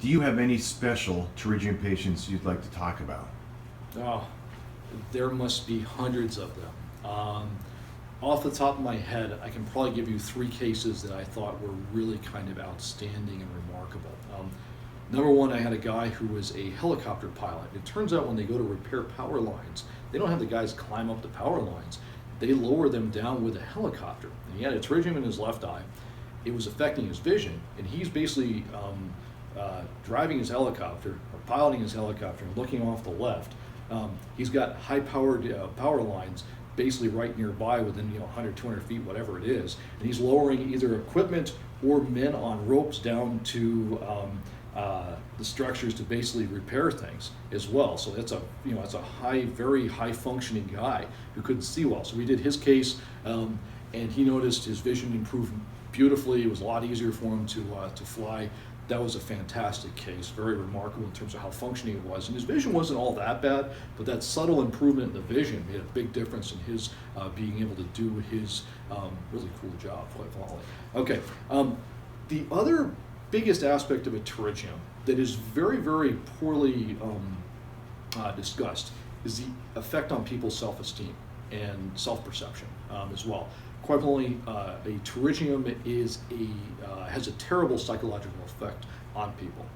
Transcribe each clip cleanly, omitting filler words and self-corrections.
Do you have any special pterygium patients you'd like to talk about? Oh, there must be hundreds of them. Off the top of my head, I can probably give you 3 cases that I thought were really kind of outstanding and remarkable. Number one, I had a guy who was a helicopter pilot. It turns out when they go to repair power lines, they don't have the guys climb up the power lines. They lower them down with a helicopter. And he had a pterygium in his left eye. It was affecting his vision, and he's basically driving his helicopter, or piloting his helicopter, and looking off the left. He's got high-powered power lines basically right nearby within 100, 200 feet, whatever it is, and he's lowering either equipment or men on ropes down to the structures to basically repair things as well. So that's a very high functioning guy who couldn't see well. So we did his case, and he noticed his vision improved beautifully. It was a lot easier for him to fly. That was a fantastic case, very remarkable in terms of how functioning it was. And his vision wasn't all that bad, but that subtle improvement in the vision made a big difference in his being able to do his really cool job, quite frankly. Okay, the other biggest aspect of a pterygium that is very, very poorly discussed is the effect on people's self-esteem and self-perception as well. Quite plainly, a pterygium has a terrible psychological effect on people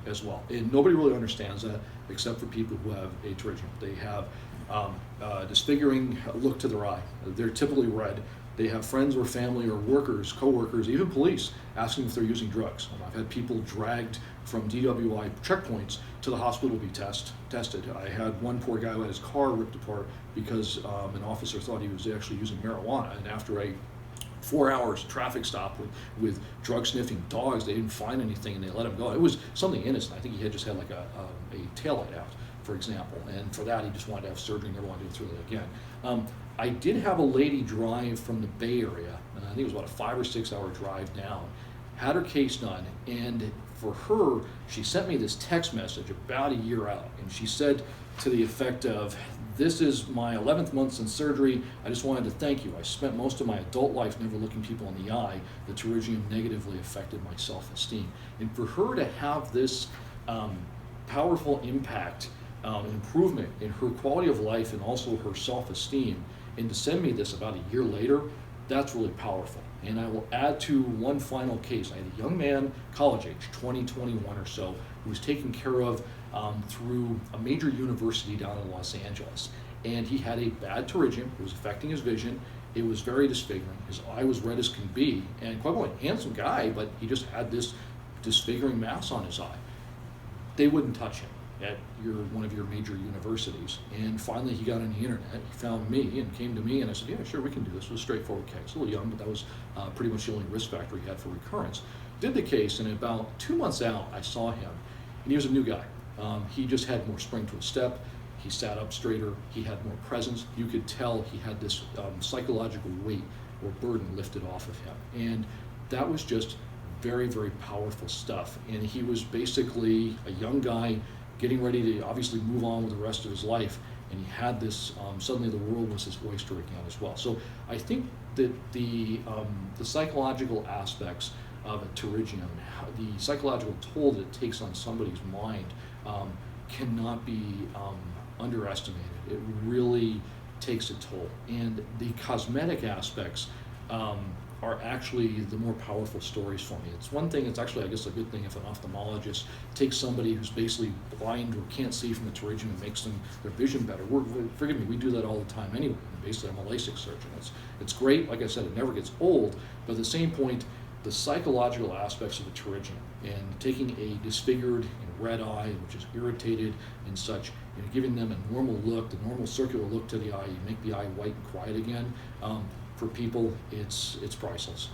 as well. And nobody really understands that except for people who have a pterygium. They have a disfiguring look to their eye. They're typically red. They have friends or family or workers, co-workers, even police, asking if they're using drugs. I've had people dragged from DWI checkpoints to the hospital to be tested. I had one poor guy who had his car ripped apart because an officer thought he was actually using marijuana, and after a 4 hours traffic stop with drug sniffing dogs, they didn't find anything and they let him go. It was something innocent. I think he had just had like a taillight out, for example, and for that he just wanted to have surgery and never wanted to do it through it again. I did have a lady drive from the Bay Area, I think it was about a 5 or 6 hour drive down, had her case done, and for her, she sent me this text message about a year out, and she said to the effect of, "This is my 11th month since surgery. I just wanted to thank you. I spent most of my adult life never looking people in the eye. The pterygium negatively affected my self-esteem." And for her to have this powerful impact, improvement in her quality of life and also her self-esteem, and to send me this about a year later, that's really powerful. And I will add to one final case. I had a young man, college age, 20, 21 or so, who was taken care of through a major university down in Los Angeles. And he had a bad pterygium. It was affecting his vision. It was very disfiguring. His eye was red as can be, and quite a handsome guy, but he just had this disfiguring mass on his eye. They wouldn't touch him at one of your major universities. And finally he got on the internet, he found me and came to me, and I said, yeah, sure, we can do this. It was a straightforward case, a little young, but that was pretty much the only risk factor he had for recurrence. Did the case, and about 2 months out, I saw him, and he was a new guy. He just had more spring to his step. He sat up straighter. He had more presence. You could tell he had this psychological weight or burden lifted off of him. And that was just very, very powerful stuff. And he was basically a young guy getting ready to obviously move on with the rest of his life, and he had this, suddenly the world was his oyster again as well. So I think that the psychological aspects of a pterygium, the psychological toll that it takes on somebody's mind cannot be underestimated. It really takes a toll. And the cosmetic aspects are actually the more powerful stories for me. It's one thing, it's actually, I guess, a good thing if an ophthalmologist takes somebody who's basically blind or can't see from the pterygium and makes their vision better. Forgive me, we do that all the time anyway. Basically, I'm a LASIK surgeon. It's great, like I said, it never gets old, but at the same point, the psychological aspects of the pterygium and taking a disfigured red eye, which is irritated and such, giving them a normal look, the normal circular look to the eye, you make the eye white and quiet again. For people, it's priceless.